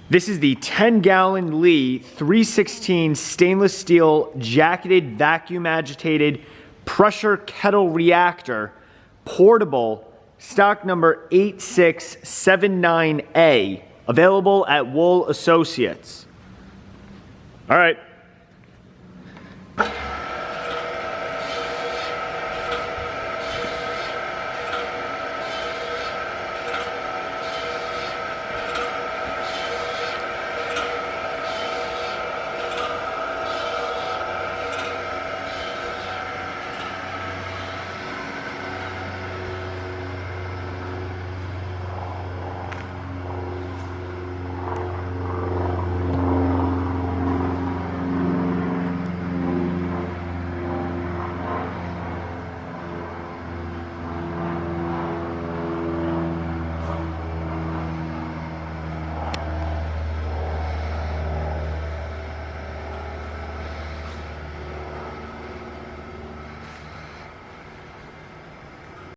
This is the 10-gallon Lee 316 stainless steel jacketed vacuum agitated pressure kettle reactor, portable, stock number 8679A, available at Wohl Associates. All right.